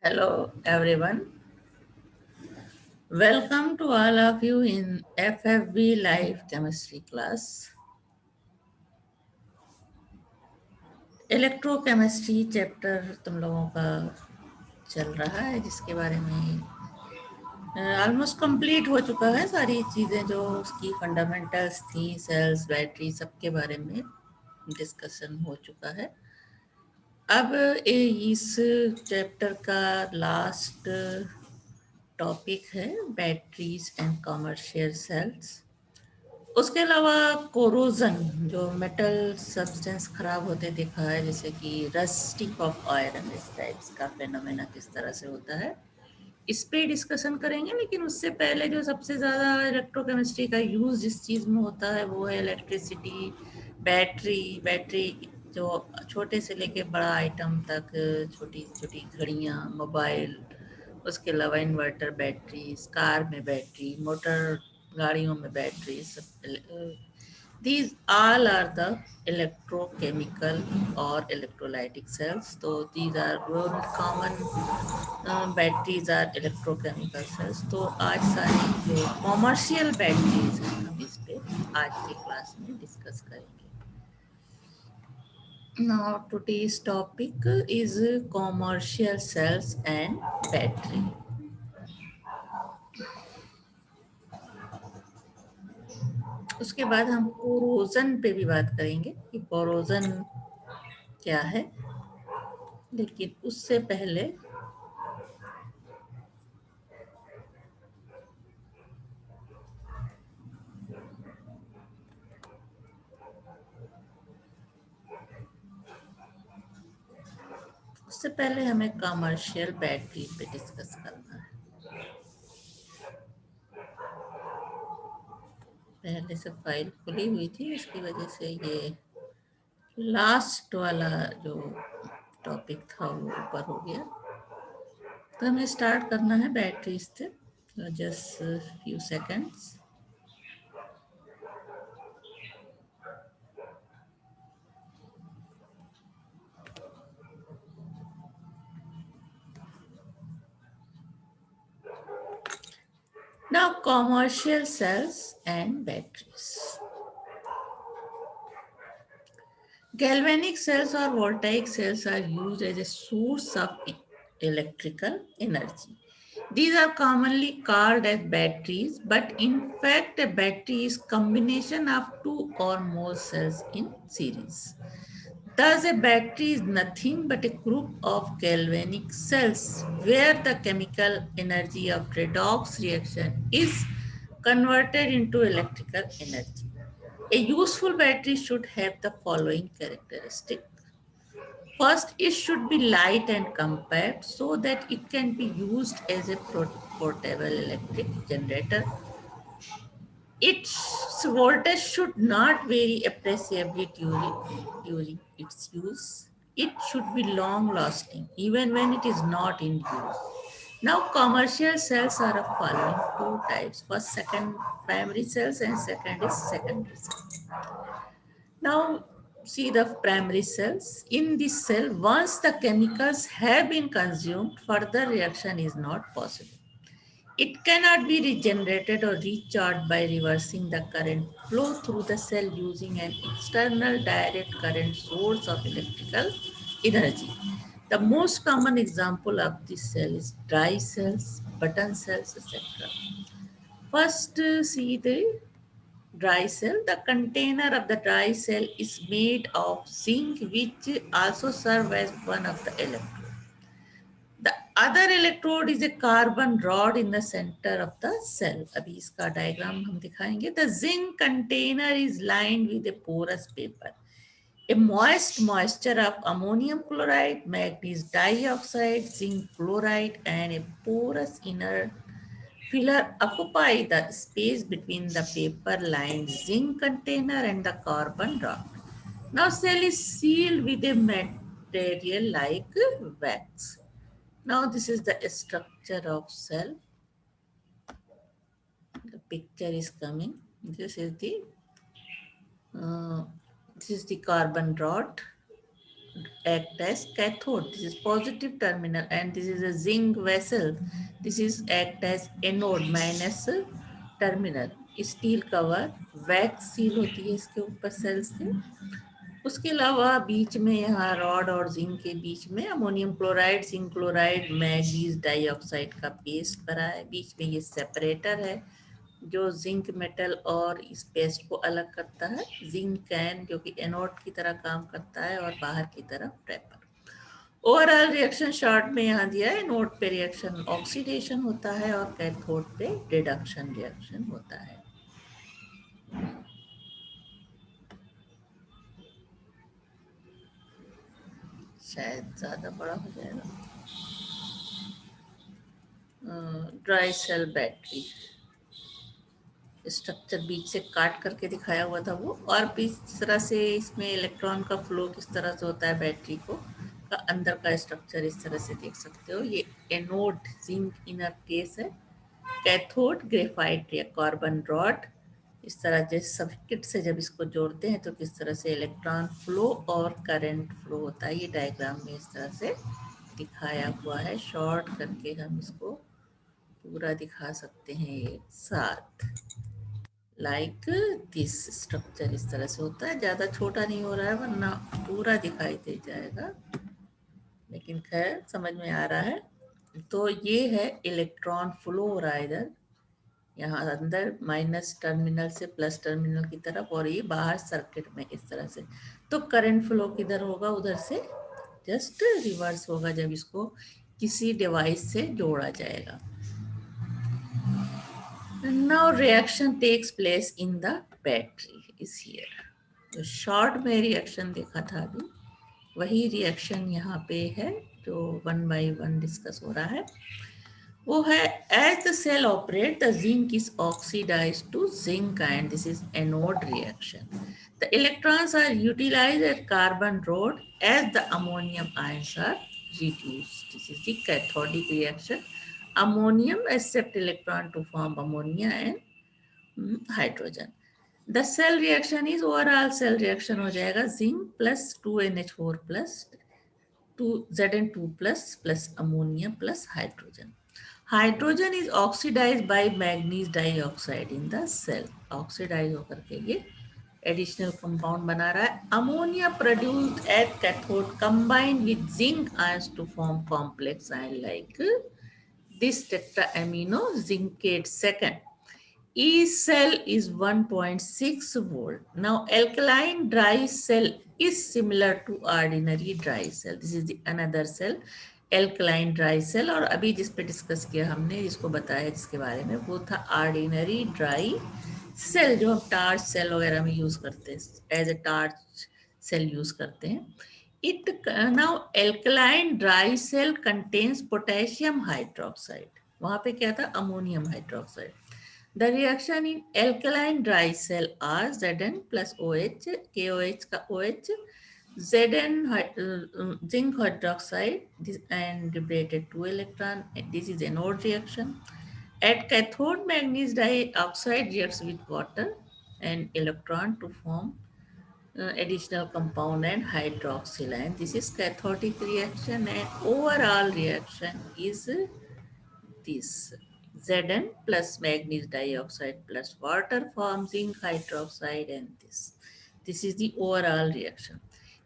Hello, everyone. Welcome to all of you in FFB Live Chemistry class. Electrochemistry chapter तुम लोगों का चल रहा है, जिसके बारे में ऑलमोस्ट कंप्लीट हो चुका है। सारी चीज़ें जो उसकी फंडामेंटल्स थी, सेल्स, बैटरी, सबके बारे में डिस्कशन हो चुका है। अब इस चैप्टर का लास्ट टॉपिक है बैटरीज एंड कमर्शियल सेल्स। उसके अलावा कोरोजन, जो मेटल सब्सटेंस खराब होते देखा है, जैसे कि रस्टिंग ऑफ आयरन, इस टाइप्स का फेनोमेना किस तरह से होता है, इस पे डिस्कशन करेंगे। लेकिन उससे पहले जो सबसे ज़्यादा इलेक्ट्रोकेमिस्ट्री का यूज़ जिस चीज़ में होता है वो है इलेक्ट्रिसिटी। बैटरी जो छोटे से लेके बड़ा आइटम तक, छोटी छोटी घड़ियाँ, मोबाइल, उसके अलावा इन्वर्टर बैटरीज, कार में बैटरी, मोटर गाड़ियों में बैटरी, सब these all are the electrochemical or electrolytic cells. So these are very common batteries are electrochemical cells. तो आज सारी जो कॉमर्शियल बैटरीज हैं हम इस पे आज की क्लास में डिस्कस करेंगे। Now today's topic is commercial cells and battery. उसके बाद हम कोरोजन पे भी बात करेंगे कि कोरोजन क्या है। लेकिन उससे पहले हमें कमर्शियल बैटरी पे डिस्कस करना है। पहले से फाइल खुली हुई थी, इसकी वजह से ये लास्ट वाला जो टॉपिक था वो ऊपर हो गया। तो हमें स्टार्ट करना है बैटरी से। Just few seconds. Now commercial cells and batteries. Galvanic cells or voltaic cells are used as a source of electrical energy. These are commonly called as batteries, but in fact a battery is combination of two or more cells in series. Thus a battery is nothing but a group of galvanic cells where the chemical energy of redox reaction is converted into electrical energy. A useful battery should have the following characteristic. First, it should be light and compact so that it can be used as a portable electric generator. Its voltage should not vary appreciably during its use. It should be long lasting even when it is not in use. Now, commercial cells are of following two types. First, second primary cells, and second is secondary cells. Now, see the primary cells. In this cell, once the chemicals have been consumed, further reaction is not possible. It cannot be regenerated or recharged by reversing the current flow through the cell using an external direct current source of electrical energy. The most common example of this cell is dry cells, button cells, etc. First, see the dry cell. The container of the dry cell is made of zinc, which also serves as one of the electrodes. The other electrode is a carbon rod in the center of the cell. अभी इसका diagram हम दिखाएंगे. The zinc container is lined with a porous paper. A moisture of ammonium chloride, manganese dioxide, zinc chloride, and a porous inner filler occupy the space between the paper-lined zinc container and the carbon rod. Now cell is sealed with a material like wax. Now this is the structure of cell. The picture is coming. This is the uh, carbon rod. act as cathode. This is positive terminal, and this is a zinc vessel. This is act as anode minus terminal. Steel cover wax seal होती है इसके ऊपर cell से। उसके अलावा बीच में यहाँ rod और जिंक के बीच में ammonium chloride, zinc chloride, manganese dioxide का पेस्ट भरा है। बीच में ये सेपरेटर है जो जिंक मेटल और इस पेस्ट को अलग करता है। जिंक कैन जो कि एनोड की तरह काम करता है और बाहर की तरफ रेपर। ओवरऑल रिएक्शन शॉर्ट में यहाँ दिया है। नोड पे रिएक्शन ऑक्सीडेशन होता है और कैथोड पे रिडक्शन रिएक्शन होता है। शायद ज्यादा बड़ा हो जाएगा। ड्राई सेल बैटरी स्ट्रक्चर बीच से काट करके दिखाया हुआ था वो, और किस तरह से इसमें इलेक्ट्रॉन का फ्लो किस तरह से होता है बैटरी को का अंदर का स्ट्रक्चर इस तरह से देख सकते हो। ये एनोड जिंक इनर केस है, कैथोड ग्रेफाइट या कार्बन रॉड। इस तरह जैसे सर्किट से जब इसको जोड़ते हैं तो किस तरह से इलेक्ट्रॉन फ्लो और करंट फ्लो होता है, ये डायग्राम में इस तरह से दिखाया हुआ है। शॉर्ट करके हम इसको पूरा दिखा सकते हैं एक साथ। लाइक दिस स्ट्रक्चर इस तरह से होता है। ज़्यादा छोटा नहीं हो रहा है वरना पूरा दिखाई दे जाएगा, लेकिन खैर समझ में आ रहा है। तो ये है इलेक्ट्रॉन फ्लो हो रहा है इधर, यहाँ अंदर माइनस टर्मिनल से प्लस टर्मिनल की तरफ, और ये बाहर सर्किट में इस तरह से। तो करंट फ्लो किधर होगा, उधर से जस्ट रिवर्स होगा जब इसको किसी डिवाइस से जोड़ा जाएगा। Now reaction takes place in the battery is here. तो शॉर्ट में रिएक्शन देखा था अभी, वही रिएक्शन यहाँ पे है जो 1 by 1 डिस्कस हो रहा है। वो है as the cell operate, the zinc is oxidized to zinc ion. This is anode reaction. The electrons are utilized at carbon rod as the ammonium ions are reduced. This is the cathodic reaction. Ammonium accept electron to form ammonia and hydrogen. The cell reaction is overall cell reaction हो जाएगा zinc plus 2NH4 plus 2Zn2 plus ammonia plus hydrogen. Hydrogen is oxidized by manganese dioxide in the cell. Oxidize होकर के ये additional compound बना रहा है. Ammonia produced at cathode combined with zinc ions to form complex ion like this tetraamino zincate second. E cell is 1.6 volt. Now alkaline dry cell is similar to ordinary dry cell. This is the another cell, alkaline dry cell. और अभी जिस पे discuss किया हमने, जिसको बताया जिसके बारे में, वो था ऑर्डिनरी ड्राई सेल जो हम टार्च सेल वगैरह में यूज करते हैं, as a torch cell use करते हैं। It now alkaline dry cell contains potassium hydroxide. वहां पे क्या था, ammonium hydroxide. The reaction in alkaline dry cell are Zn plus OH, KOH का OH, Zn zinc hydroxide and liberated 2 electron. This is anode reaction. At cathode, manganese dioxide reacts with water and electron to form additional compound and hydroxyl ion. This is cathodic reaction, and overall reaction is this. Zn plus manganese dioxide plus water forms zinc hydroxide, and this. This is the overall reaction.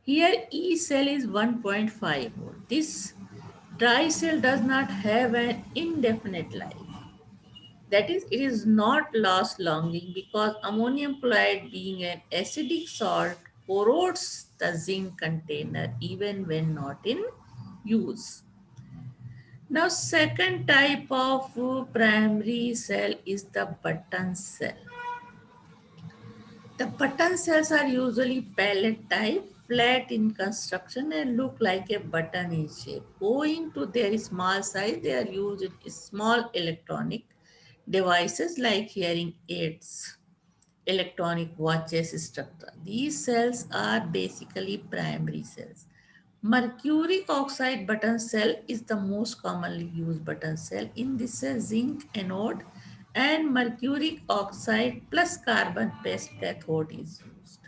Here E cell is 1.5 volt. This dry cell does not have an indefinite life. That is, it is not last longing because ammonium chloride, being an acidic salt, corrodes the zinc container even when not in use. Now, second type of primary cell is the button cell. The button cells are usually pellet type, flat in construction and look like a button in shape. Owing to their small size, they are used in small electronic devices like hearing aids, electronic watches, etc. These cells are basically primary cells. Mercuric oxide button cell is the most commonly used button cell. In this cell, zinc anode and mercuric oxide plus carbon paste cathode is used.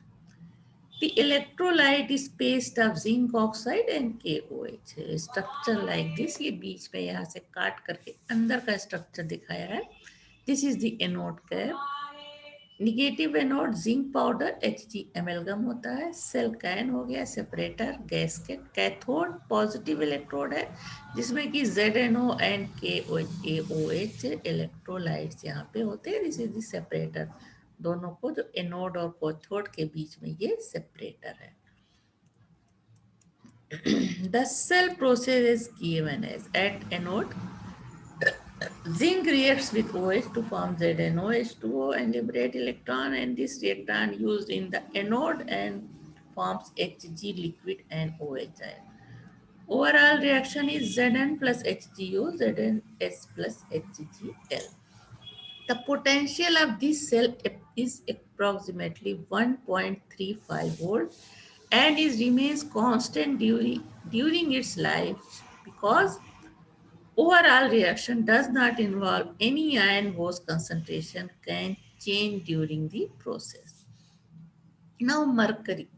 The electrolyte is paste of zinc oxide and KOH. Structure like this, ये बीच में यहाँ से काट करके अंदर का structure दिखाया है. This is the anode cap. Negative anode zinc powder Hg एमेल्गम होता है. सेल कैन हो गया, separator, gasket. Cathode positive electrode है जिसमें कि ZNO एंड KOH इलेक्ट्रोलाइट्स यहाँ पे होते हैं. This is the separator. दोनों को जो एनोड और कैथोड के बीच में ये सेपरेटर है. The cell process is given as at anode. Zinc reacts with OH to form ZnOH2O and liberate electron, and this reactant used in the anode and forms Hg liquid and OH ion. Overall reaction is Zn plus HgO, Zns plus HgL. The potential of this cell is approximately 1.35 volt and it remains constant during its life because overall reaction does not involve any ion whose concentration can change during the process. Now mercury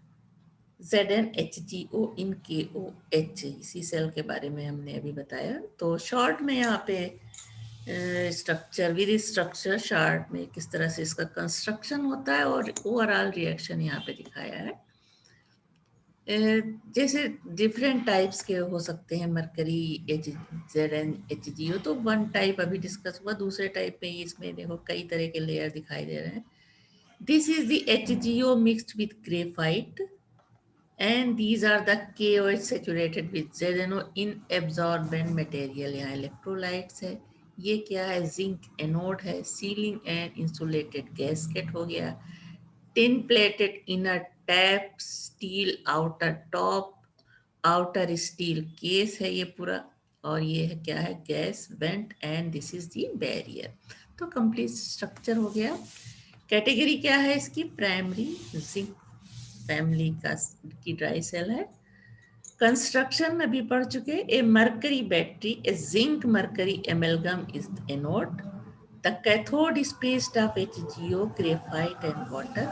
ZnHgO in KOH, इसी cell के बारे में हमने अभी बताया. तो short में यहाँ पे स्ट्रक्चर विद स्ट्रक्चर शार्ट में किस तरह से इसका कंस्ट्रक्शन होता है और ओवरऑल रिएक्शन यहाँ पे दिखाया है. जैसे डिफरेंट टाइप्स के हो सकते हैं मरकरी ZnHgO. तो वन टाइप अभी डिस्कस हुआ. दूसरे टाइप में इसमें देखो कई तरह के लेयर दिखाई दे रहे हैं. This is the HgO mixed with graphite and these are the KOH saturated with ZnO in absorbent material. यहाँ इलेक्ट्रोलाइट्स है. ये क्या है? जिंक एनोड है. सीलिंग एंड इंसुलेटेड गैसकेट हो गया. Tin plated inner tap, steel outer top, outer steel case है ये पूरा. और ये है क्या है? Gas went and this is the barrier. तो कंप्लीट स्ट्रक्चर हो गया. कैटेगरी क्या है इसकी? प्राइमरी जिंक फैमिली का की ड्राई सेल है. कंस्ट्रक्शन में भी पढ़ चुके. A mercury battery, a zinc mercury amalgam is anode. The cathode is paste of HgO, graphite and water.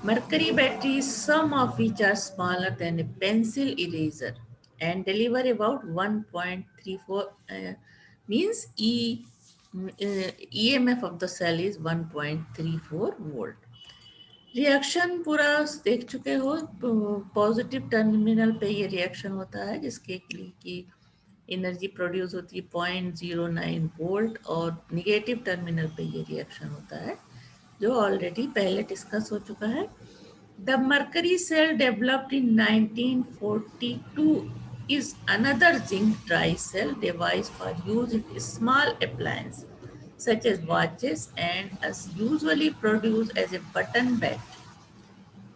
Mercury batteries, some of which are smaller than a pencil eraser and deliver about 1.34 means EMF of the cell is 1.34 volt. Reaction पूरा देख चुके हो. Positive terminal पे ये reaction होता है जिसके लिए कि एनर्जी प्रोड्यूस होती है 0.09 वोल्ट और निगेटिव टर्मिनल पे ये रिएक्शन होता है जो ऑलरेडी पहले डिस्कस हो चुका है. The mercury cell developed in 1942 is another zinc dry cell device for use in small appliances such as watches and is usually produced as a button battery.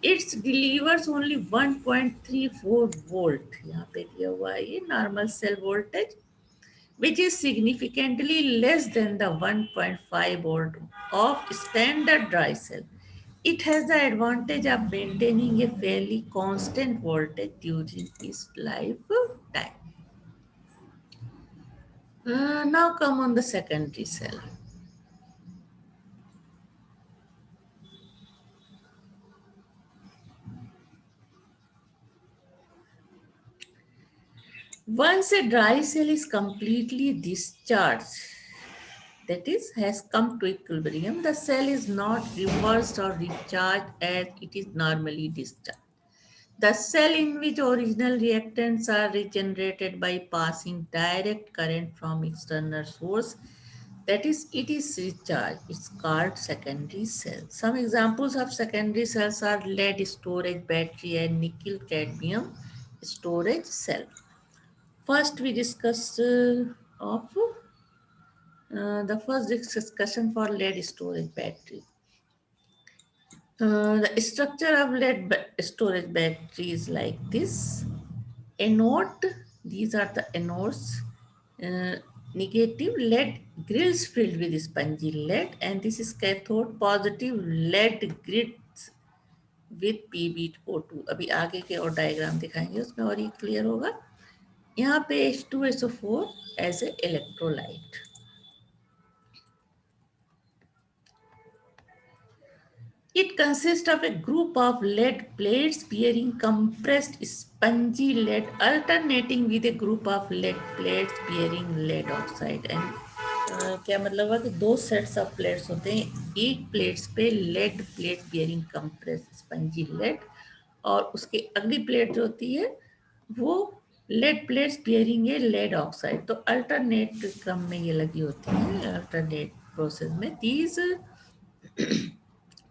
It delivers only 1.34 volt. यहाँ पे दिया हुआ है ये normal cell voltage, which is significantly less than the 1.5 volt of standard dry cell. It has the advantage of maintaining a fairly constant voltage during its lifetime. Now come on the secondary cell. Once a dry cell is completely discharged, that is, has come to equilibrium, the cell is not reversed or recharged as it is normally discharged. The cell in which original reactants are regenerated by passing direct current from external source, that is, it is recharged. It's called secondary cell. Some examples of secondary cells are lead storage battery and nickel cadmium storage cell. First, we discuss the first discussion for lead storage battery. The structure of lead storage battery is like this. Anode, these are the anodes. Negative lead grills filled with spongy lead, and this is cathode. Positive lead grids with PbO2. अभी आगे के और diagram दिखाएंगे उसमें और ये clear होगा. यहाँ पे H2SO4 as a electrolyte. It consists of a group of lead plates bearing compressed spongy lead alternating with a group of lead plates bearing lead oxide. And क्या मतलब है कि दो सेट्स ऑफ प्लेट्स होते हैं, एक प्लेट्स पे lead plate bearing compress spongy lead, और उसके अगली प्लेट जो होती है वो lead plates bearing a lead oxide. तो अल्टरनेट क्रम में ये लगी होती है, अल्टरनेट प्रोसेस में। These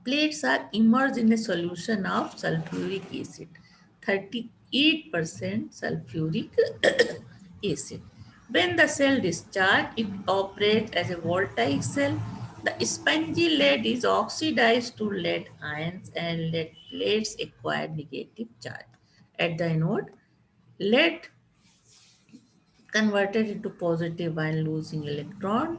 plates are immersed in a solution of sulfuric acid, 38% sulfuric acid. When the cell discharges, it operates as a voltaic cell. The spongy lead is oxidized to lead ions and lead plates acquire negative charge. At the anode, lead converted into positive ion losing electron.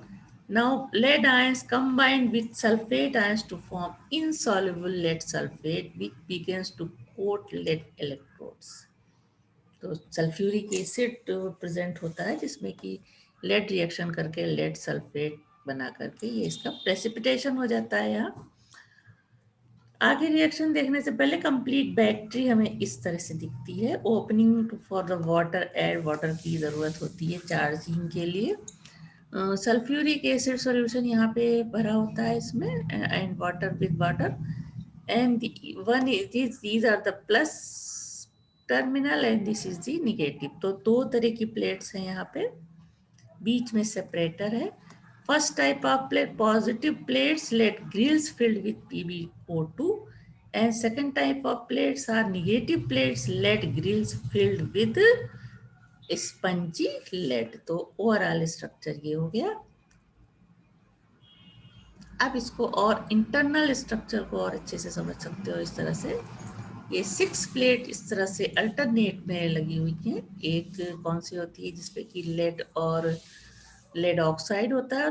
Now lead ions combine with sulfate ions to form insoluble lead sulfate which begins to coat lead electrodes. तो sulphuric acid present होता है जिसमें कि lead reaction करके lead sulphate बना करके ये इसका प्रेसिपिटेशन हो जाता है। यहाँ आगे रिएक्शन देखने से पहले कंप्लीट बैटरी हमें इस तरह से दिखती है। Opening for the water, add water की ज़रूरत होती है चार्जिंग के लिए। सल्फ्यूरिक एसिड सॉल्यूशन यहाँ पे भरा होता है इसमें, and water with water, and one is these are the plus terminal and this is the negative. तो दो तरह की प्लेट्स हैं यहाँ पे, बीच में सेपरेटर है। First type of plate positive plates lead grills filled with PbO2 and second type of plates are negative plates lead grills filled with spongy lead. तो ओवरऑल स्ट्रक्चर ये हो गया। अब इसको और इंटरनल स्ट्रक्चर को और अच्छे से समझ सकते हो इस तरह से। ये 6 प्लेट इस तरह से अल्टरनेट में लगी हुई हैं। एक कौन सी होती है जिसपे कि लेड और लेड ऑक्साइड होता है, और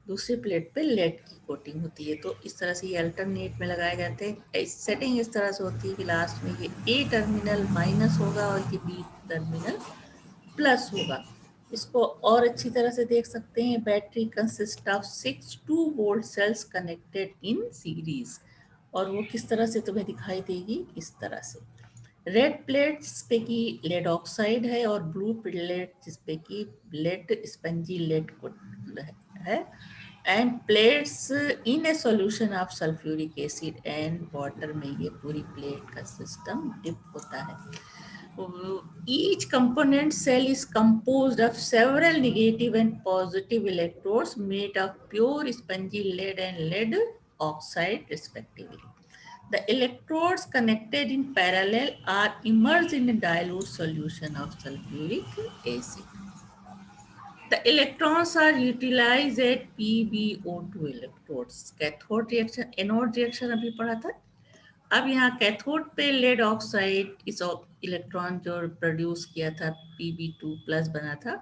दूसरी प्लेट पे लेड की कोटिंग होती है। तो इस तरह से ये अल्टरनेट में लगाए जाते हैं। सेटिंग इस तरह से होती है कि लास्ट में ये ए टर्मिनल माइनस होगा और ये बी टर्मिनल प्लस होगा। इसको और अच्छी तरह से देख सकते हैं। Battery consist of 6 2-volt cells connected in series, और वो किस तरह से तुम्हें दिखाई देगी, इस तरह से। रेड प्लेट जिसपे कि लेड ऑक्साइड है, और ब्लू प्लेट जिसपे कि लेड स्पंजी लेड है, and plates in A solution of sulphuric acid and water में ये पूरी प्लेट का सिस्टम डिप होता है। Each component cell is composed of several negative and positive electrodes made of pure spongy lead and lead oxide respectively. The electrodes connected in parallel are immersed in a dilute solution of sulfuric acid. The electrons are utilized at PbO2 electrodes. Cathode reaction, anode reaction अभी पढ़ा था। अब यहाँ cathode पे lead oxide इस electron जो produce किया था Pb2 प्लस बना था,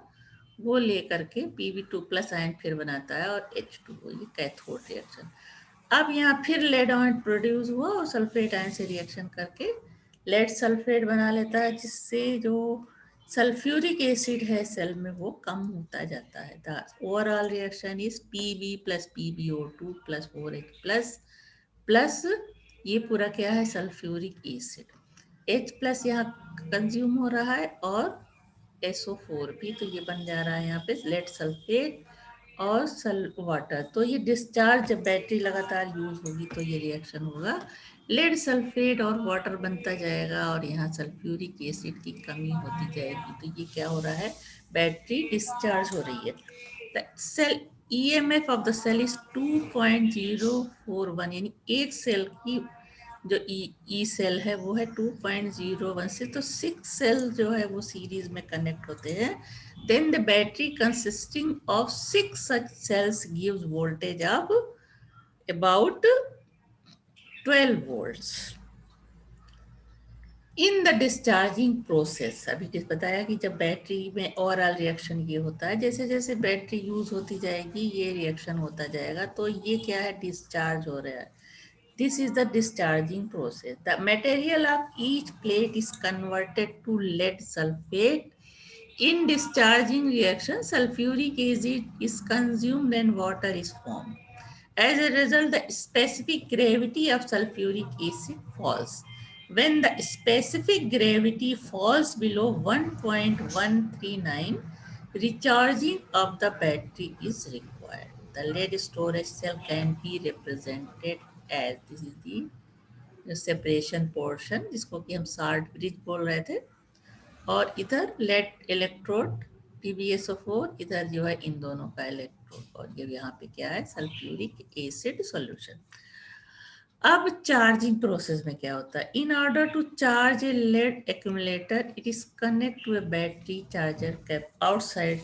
वो लेकर के Pb2 प्लस आयन फिर बनाता है और H2O, ये कैथोड रिएक्शन। अब यहाँ फिर लेड आयन प्रोड्यूस हुआ और सल्फेट आयन से रिएक्शन करके लेड सल्फेट बना लेता है, जिससे जो सल्फ्यूरिक एसिड है सेल में वो कम होता जाता है। The overall reaction is Pb plus PbO2 plus 4H plus plus ये पूरा क्या है, सल्फ्यूरिक एसिड। H प्लस यहाँ कंज्यूम हो रहा है और SO4 भी, तो ये बन जा रहा है यहाँ पे लेड सल्फेट और वाटर। तो ये डिस्चार्ज जब बैटरी लगातार यूज होगी तो ये रिएक्शन होगा, लेड सल्फेट और वाटर बनता जाएगा और यहाँ सल्फ्यूरिक एसिड की कमी होती जाएगी। तो ये क्या हो रहा है, बैटरी डिस्चार्ज हो रही है। The cell EMF of the cell is 2.041, यानी एक सेल की जो ई सेल है वो है 2.01 से, तो 6 सेल जो है वो सीरीज में कनेक्ट होते हैं। Then the battery consisting of 6 such cells gives voltage of about 12 volts. In the discharging process, अभी किस बताया कि जब बैटरी में ओवरऑल रिएक्शन ये होता है, जैसे जैसे बैटरी यूज होती जाएगी ये रिएक्शन होता जाएगा, तो ये क्या है, डिस्चार्ज हो रहा है। This is the discharging process. The material of each plate is converted to lead sulphate in discharging reaction. Sulphuric acid is consumed and water is formed As a result, the specific gravity of sulfuric acid falls. When the specific gravity falls below 1.139, recharging of the battery is required. The lead storage cell can be represented as, this is the separation portion जिसको कि हम salt bridge बोल रहे थे, और इधर lead electrode PbSO4, इधर जो है इन दोनों का इलेक्ट्रोड, और ये यहाँ पे क्या है, सल्फ्यूरिक एसिड सॉल्यूशन। अब चार्जिंग प्रोसेस में क्या होता है, in order to charge a lead accumulator it is connect to a battery charger cap, outside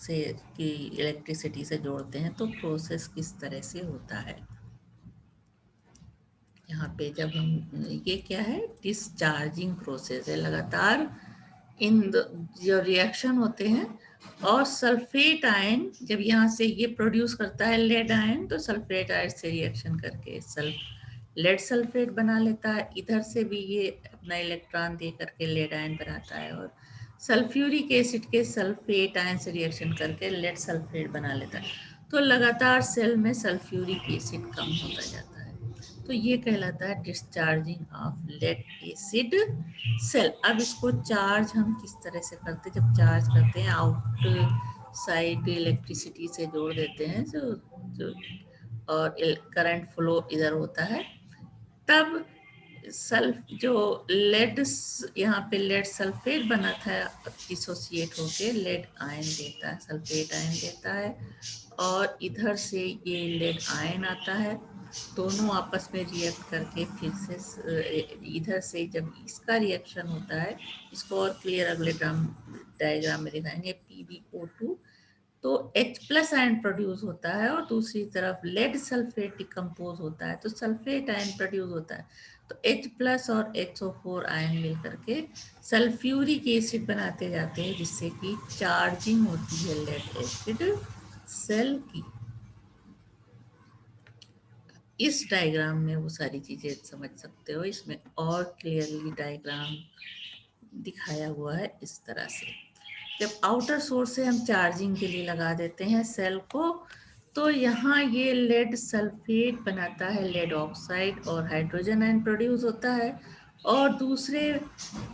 से की इलेक्ट्रिसिटी से जोड़ते हैं, तो प्रोसेस किस तरह से होता है। यहाँ पे जब हम, ये क्या है, डिस्चार्जिंग प्रोसेस है, लगातार इन जो रिएक्शन होते हैं, और सल्फेट आयन जब यहाँ से ये प्रोड्यूस करता है लेड आयन, तो सल्फेट आयन से रिएक्शन करके लेड सल्फेट बना लेता है, इधर से भी ये अपना इलेक्ट्रॉन दे करके लेड आयन बनाता है, और सल्फ्यूरिक एसिड के सल्फेट आयन से रिएक्शन करके लेड सल्फेट बना लेता है। तो लगातार सेल में सल्फ्यूरिक एसिड कम होता जाता है, तो ये कहलाता है discharging of lead acid cell. अब इसको चार्ज हम किस तरह से करते हैं, जब चार्ज करते हैं आउट साइड इलेक्ट्रिसिटी से जोड़ देते हैं जो और करंट फ्लो इधर होता है, तब सल्फ जो लेड, यहाँ पे लेड सल्फेट बना था, डिसोसिएट होके लेड आयन देता है, सल्फेट आयन देता है, और इधर से ये लेड आयन आता है, दोनों आपस में रिएक्ट करके फिर से इधर से जब इसका रिएक्शन होता है, इसको और क्लियर अगले डायग्राम में दिखाएंगे, PbO2, तो H प्लस आयन प्रोड्यूस होता है, और दूसरी तरफ लेड सल्फेट डिकम्पोज होता है, तो सल्फेट आयन प्रोड्यूस होता है, तो H प्लस और HO4 आयन मिल करके सल्फ्यूरिक एसिड बनाते जाते हैं, जिससे कि चार्जिंग होती है लेड एसिड सेल की। इस डायग्राम में वो सारी चीजें समझ सकते हो, इसमें और क्लियरली डायग्राम दिखाया हुआ है इस तरह से। जब आउटर सोर्स से हम चार्जिंग के लिए लगा देते हैं सेल को, तो यहाँ ये लेड सल्फेट बनाता है, लेड ऑक्साइड, और हाइड्रोजन आयन प्रोड्यूस होता है, और दूसरे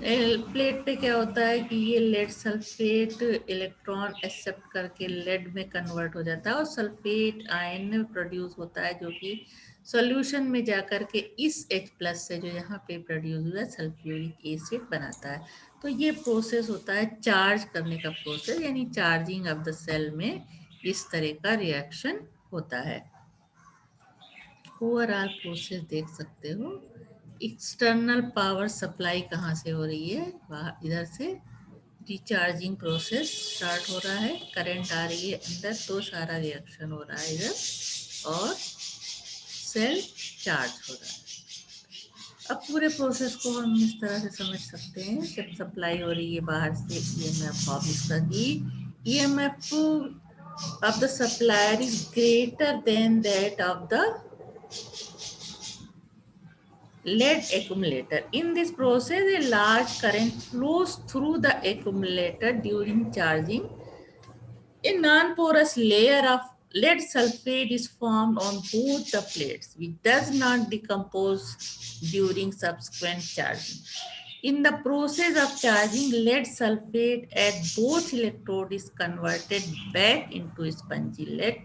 प्लेट पे क्या होता है कि ये लेड सल्फेट इलेक्ट्रॉन एक्सेप्ट करके लेड में कन्वर्ट हो जाता है, और सल्फेट आयन प्रोड्यूस होता है, जो कि सॉल्यूशन में जाकर के इस H प्लस से जो यहाँ पे प्रोड्यूस हुआ है सल्फ्यूरिक एसिड बनाता है। तो ये प्रोसेस होता है चार्ज करने का प्रोसेस, यानी चार्जिंग ऑफ द सेल में इस तरह का रिएक्शन होता है। ओवरऑल प्रोसेस देख सकते हो। एक्सटर्नल पावर सप्लाई कहाँ से हो रही है, वहाँ इधर से रिचार्जिंग प्रोसेस स्टार्ट हो रहा है, करंट आ रही है अंदर, तो सारा रिएक्शन हो रहा है इधर, और सेल चार्ज हो रहा है। अब पूरे प्रोसेस को हम इस तरह से समझ सकते हैं, जब सप्लाई हो रही है बाहर से EMF ऑफ की, EMF of the supplier is greater than that of the lead accumulator. In this process, a large current flows through the accumulator during charging. A non-porous layer of lead sulfate is formed on both the plates, which does not decompose during subsequent charging. In the process of charging, lead sulfate at both electrodes is converted back into spongy lead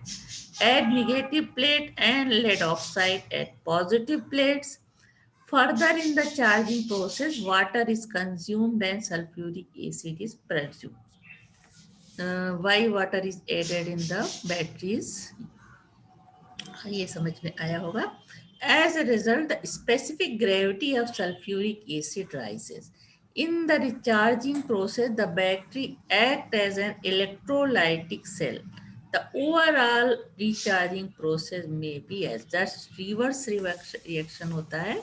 at negative plate and lead oxide at positive plates. Further in the charging process, water is consumed and sulfuric acid is produced. Why water is added in the batteries, ये समझ में आया होगा। As a result, the specific gravity of sulfuric acid rises. In the recharging process, the battery acts as an electrolytic cell. The overall recharging process may be as just reverse reaction होता है।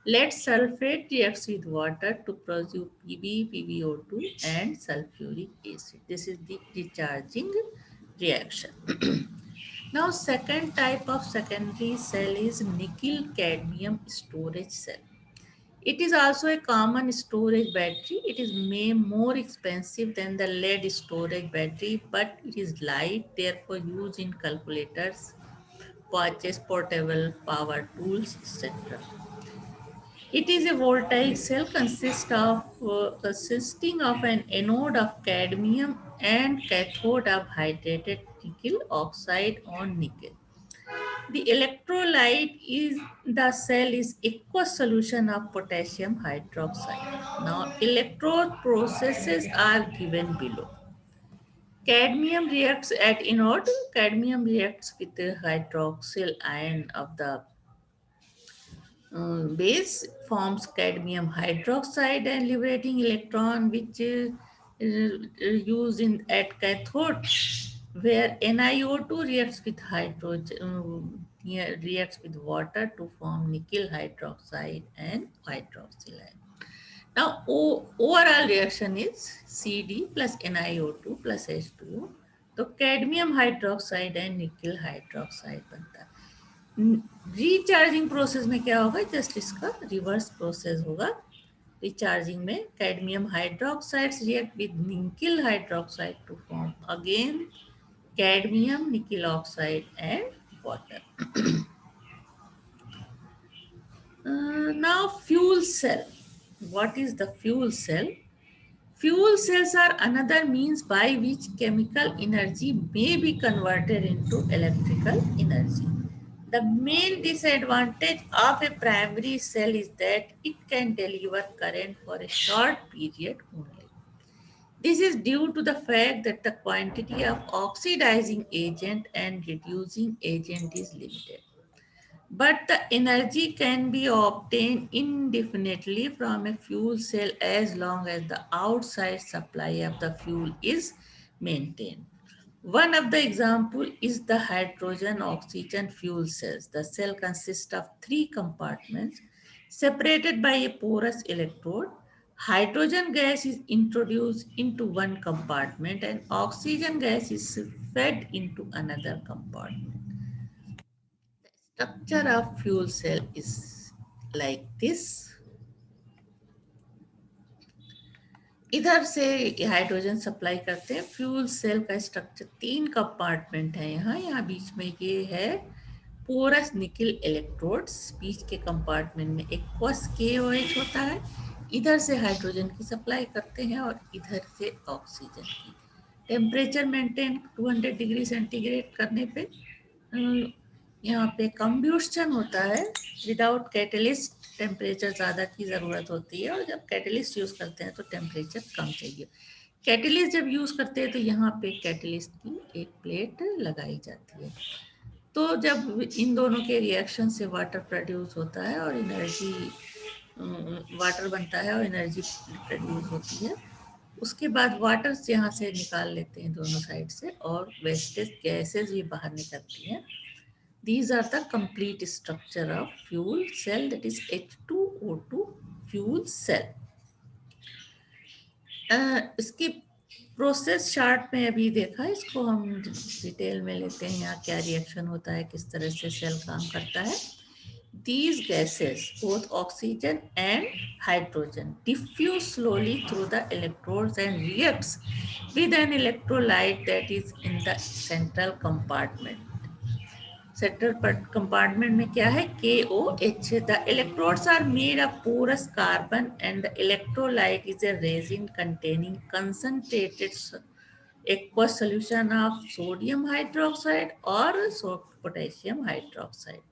Lead sulfate reacts with water to produce PbO2 and sulfuric acid. This is the recharging reaction. Now, second type of secondary cell is nickel cadmium storage cell. It is also a common storage battery. It is more expensive than the lead storage battery, but it is light, therefore used in calculators watches, portable power tools, etc. It is a voltaic cell consisting of an anode of cadmium and cathode of hydrated nickel oxide on nickel. The electrolyte is the cell is aqueous solution of potassium hydroxide. Now, electrode processes are given below. Cadmium reacts at anode. Cadmium reacts with the hydroxyl ion of the base, forms cadmium hydroxide and liberating electron, which is used in at cathode, where NiO2 reacts with hydrogen, reacts with water to form nickel hydroxide and hydroxyl ion. Now, overall reaction is CD plus NiO2 plus H2O. तो cadmium hydroxide and nickel hydroxide बनता है. Recharging process में क्या होगा, just इसका reverse process होगा. Recharging में cadmium hydroxide react with nickel hydroxide to form again cadmium nickel oxide and water. Now fuel cell. What is the fuel cell? Fuel cells are another means by which chemical energy may be converted into electrical energy. The main disadvantage of a primary cell is that it can deliver current for a short period only. This is due to the fact that the quantity of oxidizing agent and reducing agent is limited. But the energy can be obtained indefinitely from a fuel cell as long as the outside supply of the fuel is maintained. One of the example is the hydrogen oxygen fuel cells. The cell consists of three compartments separated by a porous electrode. Hydrogen gas is introduced into one compartment and oxygen gas is fed into another compartment. Structure of fuel cell is like this. इधर से hydrogen supply करते हैं. Fuel cell का structure 3 compartment है. यहाँ बीच में ये है पोरस निकल इलेक्ट्रोड्स. बीच के कंपार्टमेंट में एक्वस KOH होता है. इधर से हाइड्रोजन की सप्लाई करते हैं और इधर से ऑक्सीजन की. टेम्परेचर मेंटेन 200 डिग्री सेंटीग्रेड करने पे यहाँ पे कंब्यूशन होता है. विदाउट कैटलिस्ट टेम्परेचर ज़्यादा की ज़रूरत होती है और जब कैटलिस्ट यूज़ करते हैं तो टेम्परेचर कम चाहिए. कैटलिस्ट जब यूज़ करते हैं तो यहाँ पे कैटलिस्ट की एक प्लेट लगाई जाती है. तो जब इन दोनों के रिएक्शन से वाटर प्रोड्यूस होता है और एनर्जी वाटर बनता है और एनर्जी प्रोड्यूस होती है. उसके बाद वाटर यहाँ से निकाल लेते हैं दोनों साइड से और वेस्टेज गैसेज भी बाहर निकलती हैं. These are the complete structure of fuel cell, that is H2O2 fuel cell. इसकी प्रोसेस चार्ट में अभी देखा. इसको हम डिटेल में लेते हैं. यहाँ क्या रिएक्शन होता है, किस तरह से सेल काम करता है. These gases, both oxygen and hydrogen, diffuse slowly through the electrodes and reacts with an electrolyte that is in the central compartment. Central compartment में क्या है, KOH. The electrodes are made of porous carbon and the electrolyte is a resin containing concentrated aqueous solution of sodium hydroxide or potassium hydroxide.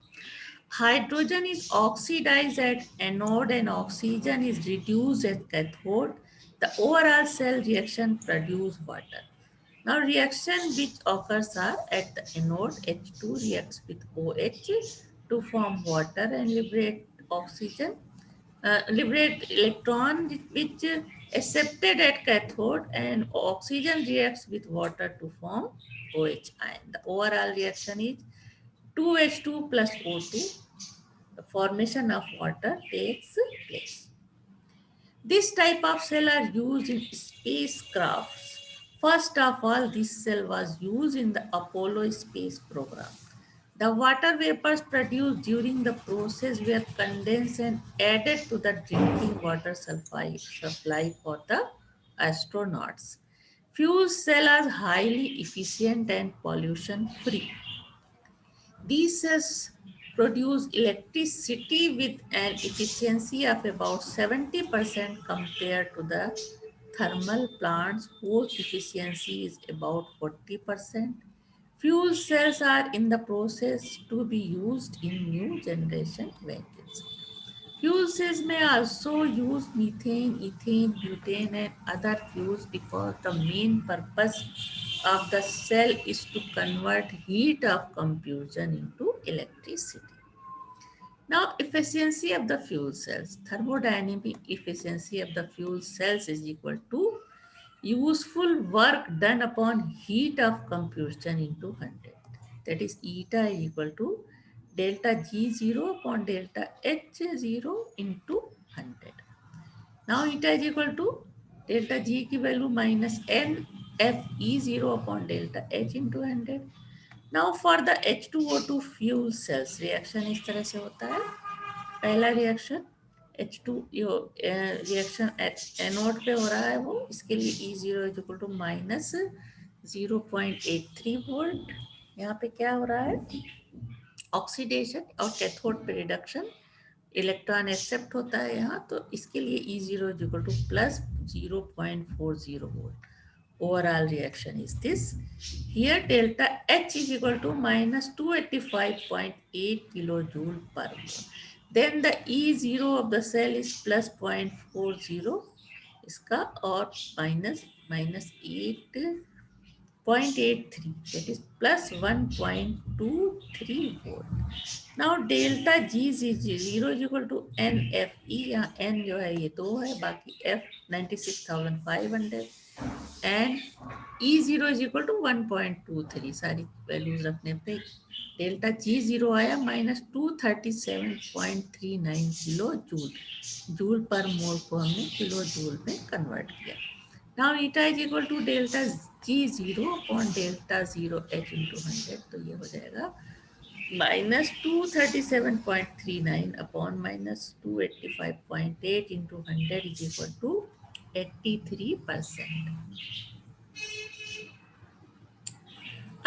Hydrogen is oxidized at anode and oxygen is reduced at cathode. The overall cell reaction produces water. Now reaction which occurs are at the anode. H2 reacts with OH to form water and liberate oxygen, liberate electron which accepted at cathode, and oxygen reacts with water to form OH ion. The overall reaction is 2H2 plus O2. The formation of water takes place. This type of cell are used in spacecrafts. First of all, this cell was used in the Apollo space program. The water vapors produced during the process were condensed and added to the drinking water supply for the astronauts. Fuel cells are highly efficient and pollution free. These cells produce electricity with an efficiency of about 70% compared to the thermal plants whose efficiency is about 40%. Fuel cells are in the process to be used in new generation vehicles. Fuel cells may also use methane, ethane, butane, and other fuels because the main purpose of the cell is to convert heat of combustion into electricity. Now, efficiency of the fuel cells. Thermodynamic efficiency of the fuel cells is equal to useful work done upon heat of combustion into 100. That is, eta is equal to delta G0 upon delta H0 into 100. Now eta is equal to delta G की value minus n Fe0 upon delta H into 100. Now for the H2O2 fuel cells reaction इस तरह से होता है. पहला reaction H2 reaction anode पे हो रहा है, वो इसके लिए E0 is equal to minus 0.83 volt. यहाँ पे क्या हो रहा है, ऑक्सीडेशन और कैथोड पे रिडक्शन, इलेक्ट्रॉन एक्सेप्ट होता है यहाँ, तो इसके लिए E0 is equal two plus 0.40 volt. Overall reaction is this. Here delta H is equal to minus 285.8 kilojoule per mole. Then the E0 of the cell is plus 0.40 इसका, और minus 8.83, that is plus 1.23 volt. Now delta G is 0 is equal to NFE. यहाँ N जो है ये 2 है, बाकी F 96,500 and E0 is equal to 1.23. सारी values रखने पे डेल्टा G0 आया माइनस 237.39 किलो जूल. जूल पर मोल को हमने किलो जूल में कन्वर्ट किया. Now eta is equal to delta G0 upon delta 0H into 100, तो ये हो जाएगा minus 237.39 upon minus 285.8 into 100 is equal to 83%.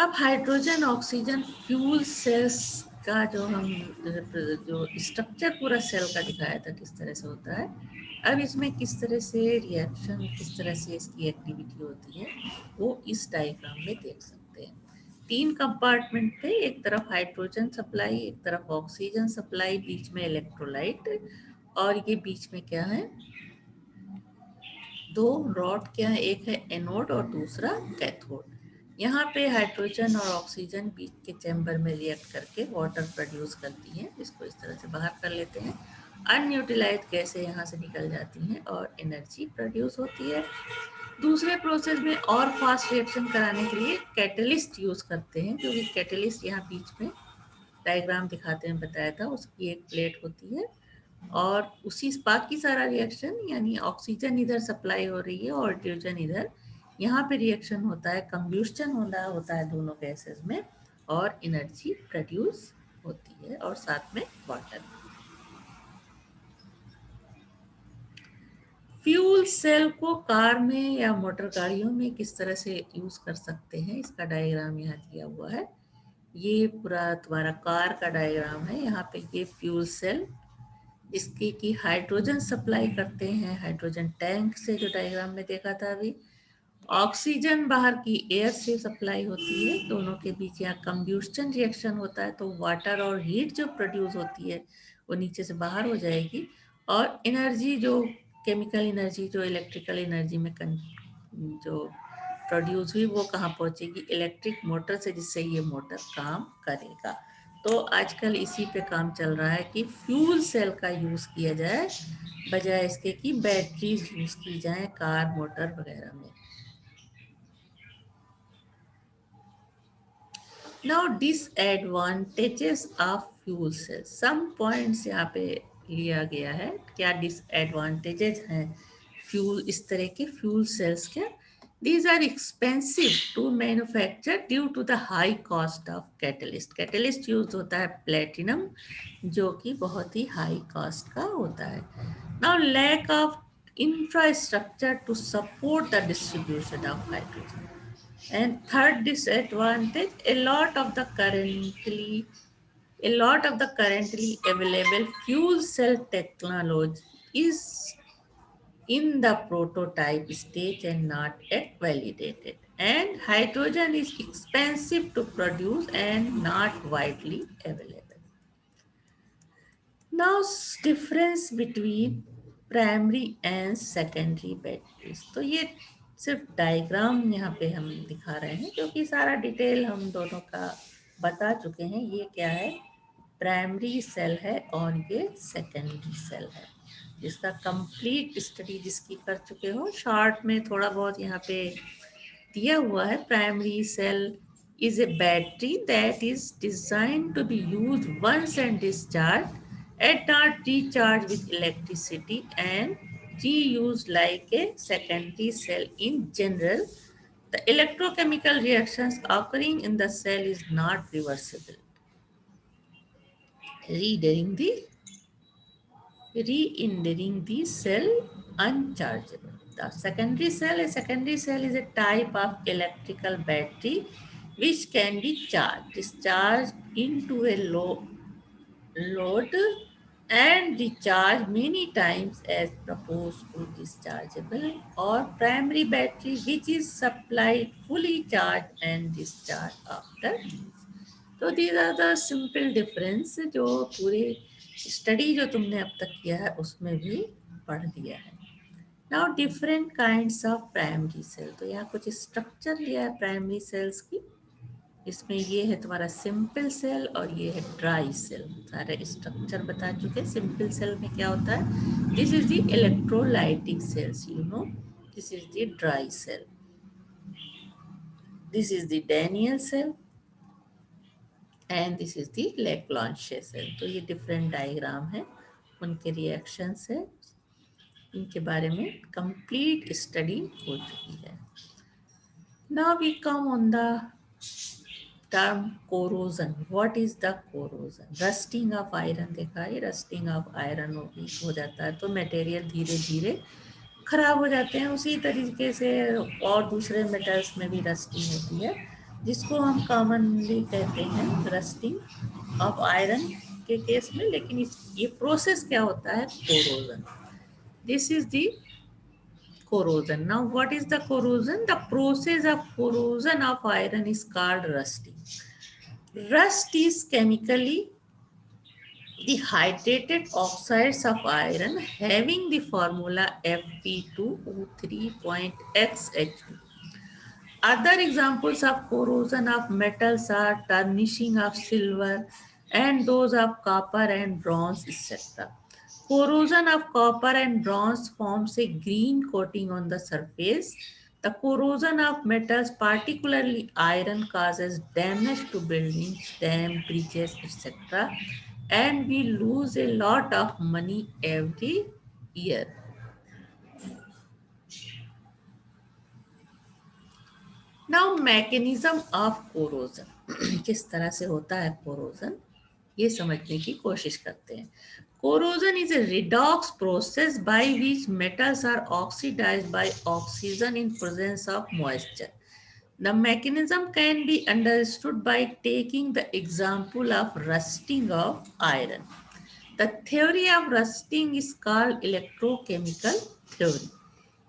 अब हाइड्रोजन ऑक्सीजन फ्यूल सेल्स का जो स्ट्रक्चर पूरा सेल का दिखाया था किस तरह से होता है, अब इसमें किस तरह से रिएक्शन, किस तरह से इसकी एक्टिविटी होती है, वो इस डायग्राम में देख सकते हैं. 3 कंपार्टमेंट पे, एक तरफ हाइड्रोजन सप्लाई, एक तरफ ऑक्सीजन सप्लाई, बीच में इलेक्ट्रोलाइट, और ये बीच में क्या है, 2 रॉड क्या है, एक है एनोड और दूसरा कैथोड. यहाँ पे हाइड्रोजन और ऑक्सीजन बीच के चैम्बर में रिएक्ट करके वाटर प्रोड्यूस करती हैं. इसको इस तरह से बाहर कर लेते हैं. अनयूटिलाइज गैसें यहाँ से निकल जाती हैं और एनर्जी प्रोड्यूस होती है. दूसरे प्रोसेस में और फास्ट रिएक्शन कराने के लिए कैटलिस्ट यूज करते हैं, क्योंकि कैटलिस्ट यहाँ बीच में डायग्राम दिखाते हैं बताया था, उसकी एक प्लेट होती है और उसी बाकी सारा रिएक्शन, यानी ऑक्सीजन इधर सप्लाई हो रही है और हाइड्रोजन इधर, यहाँ पे रिएक्शन होता है, कंब्यूशन होता है दोनों गैसेस में, और एनर्जी प्रोड्यूस होती है, और साथ में वाटर. फ्यूल सेल को कार में या मोटर गाड़ियों में किस तरह से यूज कर सकते हैं, इसका डायग्राम यहाँ दिया हुआ है. ये पूरा तुम्हारा कार का डायग्राम है. यहाँ पे ये फ्यूल सेल जिसकी की हाइड्रोजन सप्लाई करते हैं, हाइड्रोजन टैंक से, जो डायग्राम में देखा था अभी. ऑक्सीजन बाहर की एयर से सप्लाई होती है. दोनों के बीच यहाँ कंब्यूशन रिएक्शन होता है, तो वाटर और हीट जो प्रोड्यूस होती है वो नीचे से बाहर हो जाएगी, और एनर्जी जो केमिकल एनर्जी, जो इलेक्ट्रिकल एनर्जी में जो प्रोड्यूस हुई, वो कहाँ पहुँचेगी, इलेक्ट्रिक मोटर से, जिससे ये मोटर काम करेगा. तो आजकल इसी पे काम चल रहा है कि फ्यूल सेल का यूज़ किया जाए, बजाय इसके कि बैटरीज यूज़ की जाए कार, मोटर वगैरह में. Now disadvantages of fuel cells. Some points यहाँ पे लिया गया है, क्या disadvantages हैं फ्यूल, इस तरह के फ्यूल सेल्स के. These are expensive to manufacture due to the high cost of catalyst. Catalyst use होता है प्लेटिनम, जो कि बहुत ही हाई कॉस्ट का होता है. Now lack of infrastructure to support the distribution of hydrogen. And third disadvantage, a lot of the currently A lot of the currently available fuel cell technology is in the prototype stage and not yet validated. And hydrogen is expensive to produce and not widely available. Now, difference between primary and secondary batteries, तो ये सिर्फ diagram यहाँ पे हम दिखा रहे हैं क्योंकि सारा डिटेल हम दोनों का बता चुके हैं। ये क्या है, प्राइमरी सेल है और ये सेकेंडरी सेल है, जिसका कंप्लीट स्टडी जिसकी कर चुके हो। शॉर्ट में थोड़ा बहुत यहाँ पे दिया हुआ है। Primary cell is a battery that is designed to be used once and discharged and not recharged with electricity and reused like a secondary cell. In general, the electrochemical reactions occurring in the cell is not reversible, rendering the cell unchargeable. The secondary cell is a type of electrical battery which can be discharged into a load and recharged many times as opposed to dischargeable or primary battery which is supplied fully charged and discharged after use. तो these are the simple difference जो पूरे study जो तुमने अब तक किया है उसमें भी पढ़ दिया है। Now different kinds of primary cell, तो यहाँ कुछ स्ट्रक्चर दिया है प्राइमरी सेल्स की। इसमें ये है तुम्हारा सिंपल सेल और ये है ड्राई सेल। सारे स्ट्रक्चर बता चुके। सिंपल सेल में क्या होता है, this is the electrolytic cells, you know, this is the dry cell, this is the Daniell cell and this is the Leclanche cell. तो ये डिफरेंट डायग्राम है, उनके रिएक्शंस है, इनके बारे में कंप्लीट स्टडी हो चुकी है। Now we come on the term corrosion. What is the corrosion? Rusting of iron देखा है, रस्टिंग ऑफ आयरन हो जाता है तो मटेरियल धीरे धीरे खराब हो जाते हैं। उसी तरीके से और दूसरे मेटल्स में भी रस्टिंग होती है, जिसको हम कॉमनली कहते हैं रस्टिंग ऑफ आयरन के केस में। लेकिन ये प्रोसेस क्या होता है, corrosion. This is the corrosion. Now, what is the corrosion? The process of corrosion of iron is called rusting. Rust is chemically the hydrated oxides of iron having the formula Fe2O3.XH2. Other examples of corrosion of metals are tarnishing of silver and those of copper and bronze, etc. Corrosion of copper and bronze forms a green coating on the surface. The corrosion of metals, particularly iron, causes damage to buildings, dams, bridges, etc. And we lose a lot of money every year. Now mechanism of corrosion, किस तरह से होता है corrosion, ये समझने की कोशिश करते हैं। Corrosion is a redox process by which metals are oxidised by oxygen in presence of moisture. The mechanism can be understood by taking the example of rusting of iron. The theory of rusting is called electrochemical theory.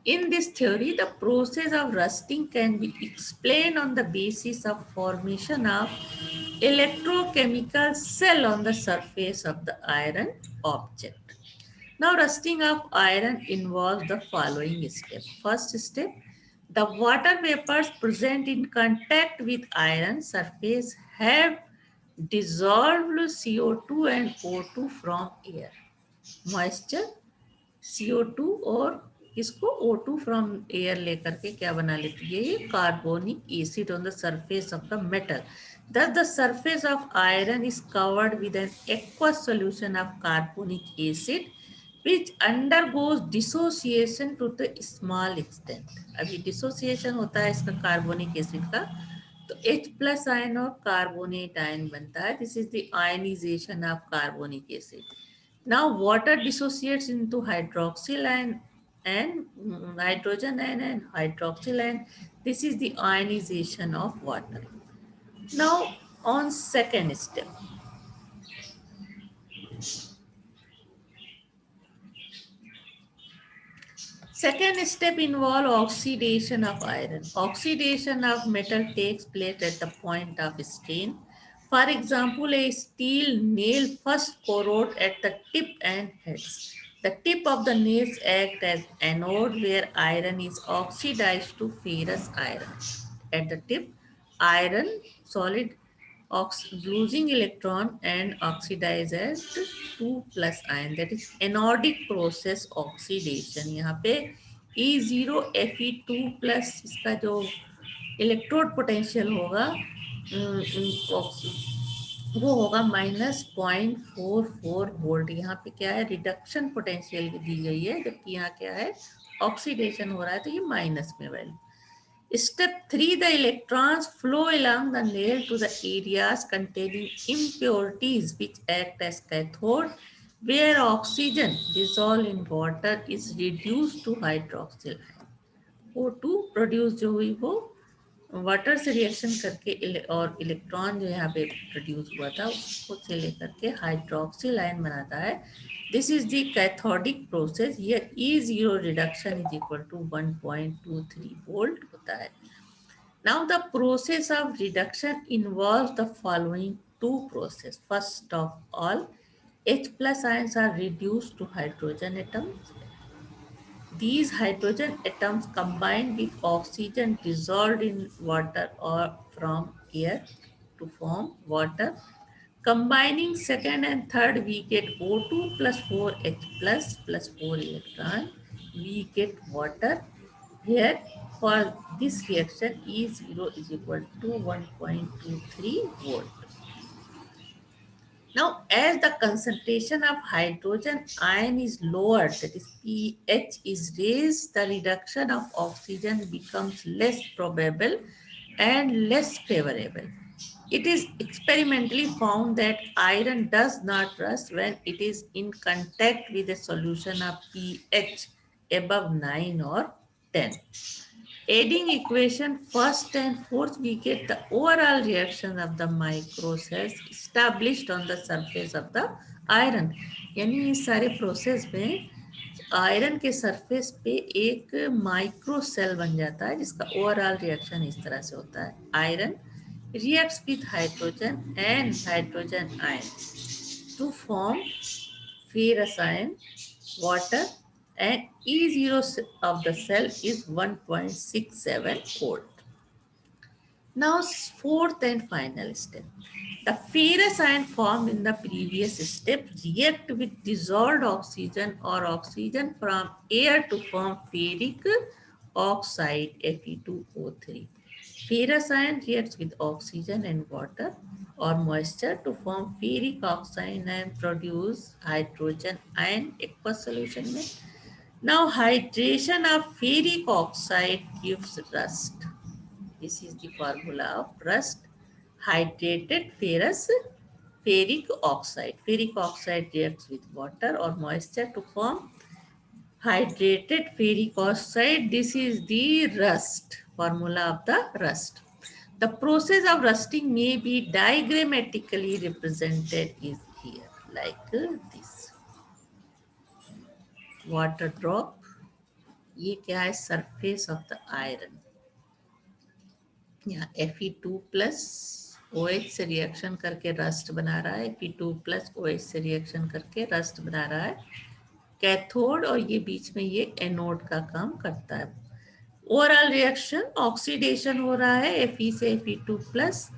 In this theory, the process of rusting can be explained on the basis of formation of electrochemical cell on the surface of the iron object. Now, rusting of iron involves the following steps. First step, the water vapors present in contact with iron surface have dissolved CO2 and O2 from air. Moisture, CO2 और इसको O2 from air लेकर के क्या बना लेती है, ये carbonic acid on the surface of the metal. Thus, the surface of iron is covered with an aqueous solution of carbonic acid, which undergoes dissociation to the small extent. अभी dissociation होता है इसका कार्बोनिक एसिड का, तो H plus ion और carbonate ion बनता है। This is the ionisation of carbonic acid. Now water dissociates into hydroxyl and hydrogen ion and hydroxyl ion. This is the ionization of water. Now on second step, Second step involve oxidation of iron. Oxidation of metal takes place at the point of strain. For example, a steel nail first corrode at the tip and heads. The tip of the nails act as anode where iron is oxidized to ferrous iron. At the tip, iron solid losing electron and oxidizes 2 plus ion, that is anodic process oxidation. यहाँ पे E0 Fe2 plus इसका जो electrode potential होगा वो होगा -0.44 volt. यहाँ पे क्या है, रिडक्शन पोटेंशियल दी गई है, जबकि यहाँ क्या है, ऑक्सीडेशन हो रहा है, तो ये माइनस में value. Step 3, the electrons flow along the nail to the areas containing impurities which act as cathode, where oxygen dissolved in water is reduced to hydroxyl ion. O2 produce जो हुई वो water से reaction करके और electron जो यहाँ पे produce हुआ था उसको से लेकर के हाइड्रोक्सिल आयन बनाता है। This is the cathodic process. Here E0 reduction is equal to 1.23 volt होता है। Now the process of reduction involves the following two process. First of all, H plus ions are reduced to hydrogen atoms. These hydrogen atoms combine with oxygen dissolved in water or from air to form water. Combining second and third, we get O2 plus 4H plus 4 electron. We get water. Here, for this reaction, E0 is equal to 1.23 volt. Now, as the concentration of hydrogen ion is lowered, that is pH is raised, the reduction of oxygen becomes less probable and less favorable. It is experimentally found that iron does not rust when it is in contact with a solution of pH above 9 or 10. Adding equation first and fourth, we get the overall reaction of the microcells established on the surface of the iron. यानी इस सारे process में iron के surface पे एक micro cell बन जाता है जिसका ओवरऑल रिएक्शन इस तरह से होता है। Iron reacts with hydrogen and hydrogen ion to form ferrous ion, water, and E0 of the cell is 1.67 volt. Now, fourth and final step. The ferrous ion formed in the previous step react with dissolved oxygen or oxygen from air to form ferric oxide Fe2O3. Ferrous ion reacts with oxygen and water or moisture to form ferric oxide and produce hydrogen ion aqueous solution में. Now hydration of ferric oxide gives rust. This is the formula of rust. Hydrated ferric oxide. Ferric oxide reacts with water or moisture to form hydrated ferric oxide. This is the rust. Formula of the rust. The process of rusting may be diagrammatically represented is here like this. Water drop. ये क्या है, surface of the iron. यहाँ Fe2 plus OH से reaction करके rust बना रहा है, Fe2 plus OH से रिएक्शन करके रस्ट बना रहा है कैथोड, और ये बीच में ये एनोड का काम करता है। ओवरऑल रिएक्शन ऑक्सीडेशन हो रहा है Fe से Fe2 plus,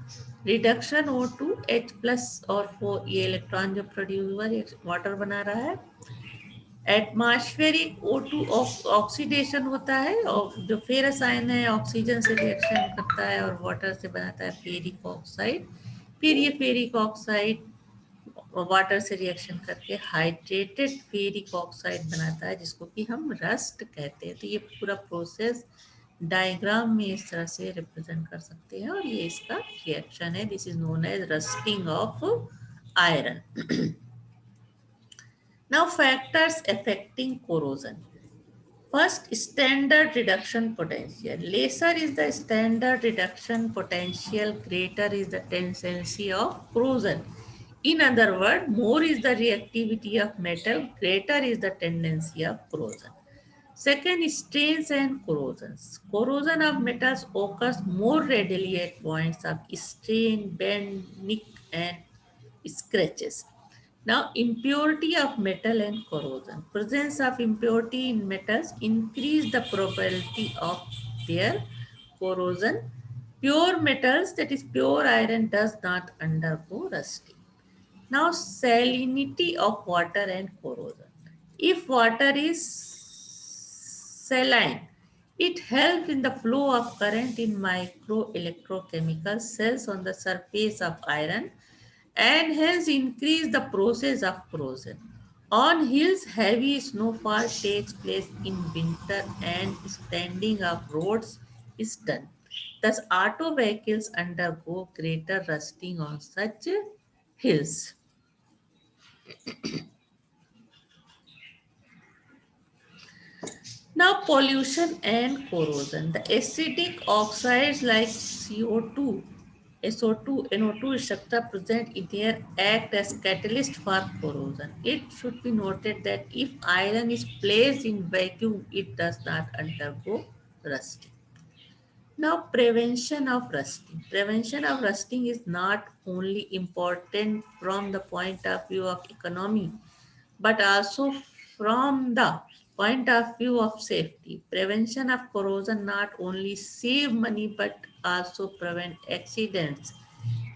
reduction O2 H plus और 4 ये इलेक्ट्रॉन जो प्रोड्यूस हुआ वाटर बना रहा है। एटमॉस्फेरिक O2 ऑक्सीडेशन होता है और जो फेरस आयन है ऑक्सीजन से रिएक्शन करता है और वाटर से बनाता है फेरिक ऑक्साइड। फिर ये फेरिक ऑक्साइड वाटर से रिएक्शन करके हाइड्रेटेड फेरिक ऑक्साइड बनाता है जिसको कि हम रस्ट कहते हैं। तो ये पूरा प्रोसेस डायग्राम में इस तरह से रिप्रेजेंट कर सकते हैं और ये इसका रिएक्शन है। This is known as rusting of iron. Now factors affecting corrosion. First, standard reduction potential. Lesser is the standard reduction potential, greater is the tendency of corrosion. In other words, more is the reactivity of metal, greater is the tendency of corrosion. Second is strains and corrosions. Corrosion of metals occurs more readily at points of strain, bend, nick, and scratches. Now, impurity of metal and corrosion. Presence of impurity in metals increase the probability of their corrosion. Pure metals, that is pure iron, does not undergo rusting. Now, salinity of water and corrosion. If water is saline, it helps in the flow of current in micro electrochemical cells on the surface of iron and hence increase the process of corrosion. On hills, heavy snowfall takes place in winter and standing of roads is done. Thus, auto vehicles undergo greater rusting on such hills. Now, pollution and corrosion. The acidic oxides like CO2, SO2, NO2, etc. present in the air act as catalyst for corrosion. It should be noted that if iron is placed in vacuum, it does not undergo rusting. Now, prevention of rusting. Prevention of rusting is not only important from the point of view of economy, but also from the point of view of safety. Prevention of corrosion not only save money but also prevent accidents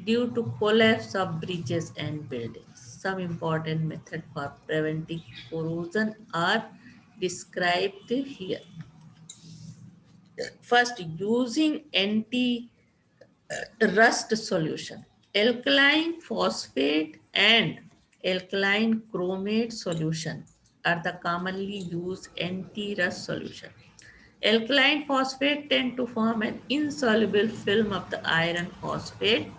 due to collapse of bridges and buildings. Some important methods for preventing corrosion are described here. First, using anti rust solution. Alkaline phosphate and alkaline chromate solution are the commonly used anti-rust solution. Alkaline phosphate tend to form an insoluble film of the iron phosphate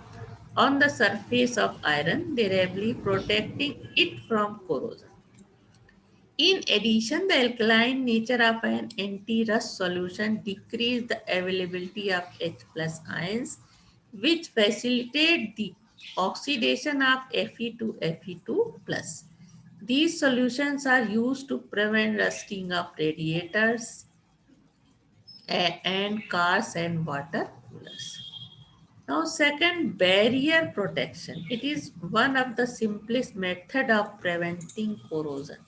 on the surface of iron, thereby protecting it from corrosion. In addition, the alkaline nature of an anti-rust solution decreases the availability of H plus ions, which facilitate the oxidation of Fe to Fe2 plus. These solutions are used to prevent rusting of radiators and cars and water coolers. Now, second, barrier protection. It is one of the simplest method of preventing corrosion.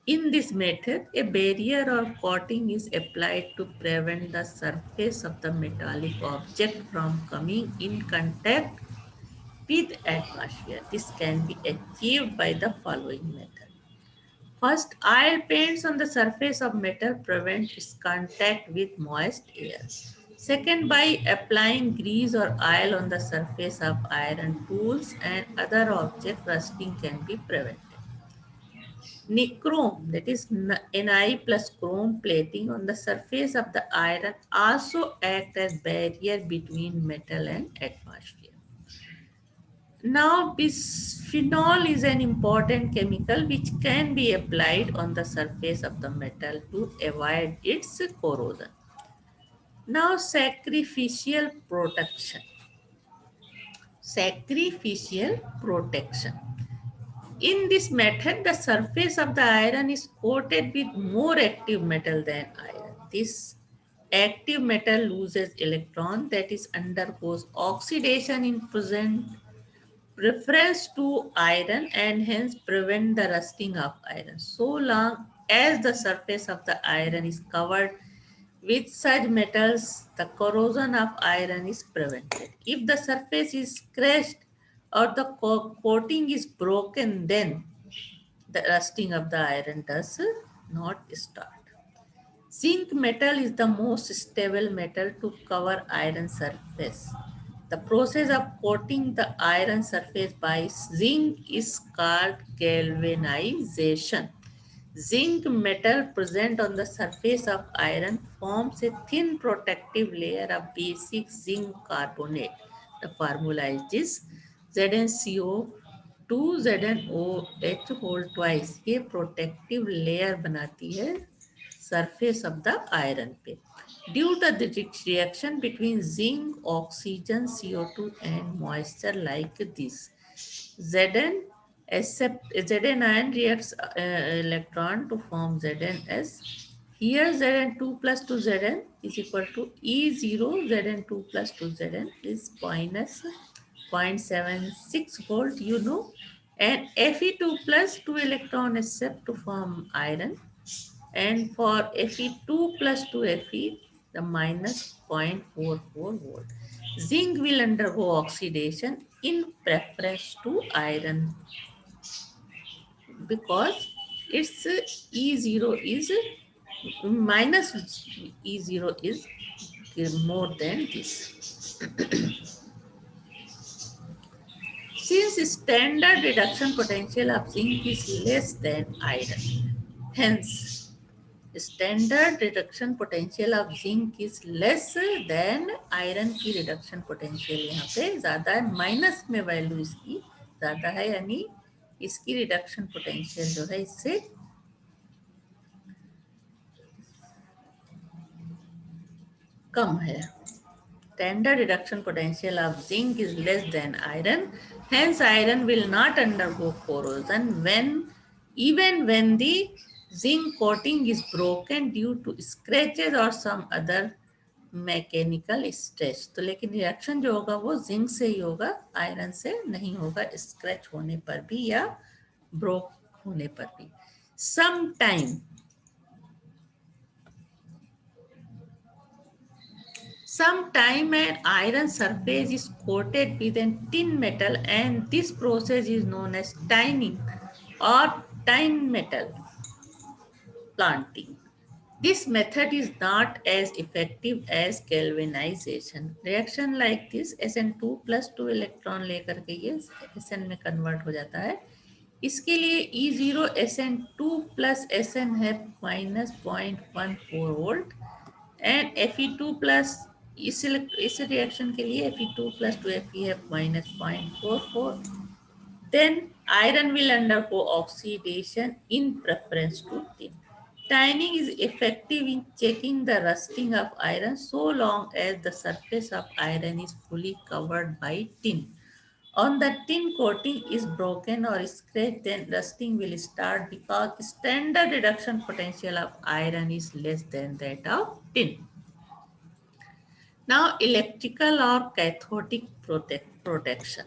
In this method, a barrier or coating is applied to prevent the surface of the metallic object from coming in contact with atmosphere. This can be achieved by the following method. First, oil paints on the surface of metal prevent its contact with moist air. Second, by applying grease or oil on the surface of iron tools and other objects, rusting can be prevented. Nichrome, that is Ni plus chrome plating on the surface of the iron also act as barrier between metal and atmosphere. Now, bisphenol is an important chemical which can be applied on the surface of the metal to avoid its corrosion. Now, sacrificial protection. Sacrificial protection. In this method, the surface of the iron is coated with more active metal than iron. This active metal loses electron, that is undergoes oxidation in present preference to iron and hence prevent the rusting of iron. So long as the surface of the iron is covered with such metals, the corrosion of iron is prevented. If the surface is scratched or the coating is broken, then the rusting of the iron does not start. Zinc metal is the most stable metal to cover iron surface. The process of coating the iron surface by zinc is called galvanization. Zinc metal present on the surface of iron forms a thin protective layer of basic zinc carbonate. The formula is this: ZnCO2 ZnOH whole twice. ये protective layer बनाती है surface of the iron पे. Due to the reaction between zinc, oxygen, CO2 and moisture like this, Zn accept Zn ion reacts electron to form Zns. Here Zn2 plus 2 Zn is equal to E0 Zn2 plus 2 Zn is minus 0.76 volt, you know, and Fe2 plus 2 electron accept to form iron, and for Fe2 plus 2 Fe, the minus 0.44 volt. Zinc will undergo oxidation in preference to iron because its E0 is minus E0 is more than this. Since standard reduction potential of zinc is less than iron, hence standard reduction potential of zinc is less than iron की reduction potential यहाँ पे ज़्यादा है, minus में value इसकी ज़्यादा है, यानी इसकी रिडक्शन पोटेंशियल जो है इससे कम है. Standard reduction potential of zinc is less than iron, hence iron will not undergo corrosion even when the zinc coating is broken due to scratches or some other mechanical stretch. तो लेकिन reaction जो होगा वो zinc से ही होगा, iron से नहीं होगा, स्क्रैच होने पर भी या ब्रोक होने पर भी. सम time an iron surface is coated with a tin metal and this process is known as tining or tin metal planting. This method is not as effective as galvanization. Reaction like this Sn2 plus 2 electron लेकर के ये Sn में convert हो जाता है. इसके लिए E0 Sn2 plus Sn है minus 0.14 volt and Fe2 plus इस रिएक्शन के लिए Fe2 plus 2 Fe है minus 0.44. Then iron will undergo oxidation in preference to tin. Tining is effective in checking the rusting of iron so long as the surface of iron is fully covered by tin. On the tin coating is broken or scratched, then rusting will start because standard reduction potential of iron is less than that of tin. Now, electrical or cathodic protection.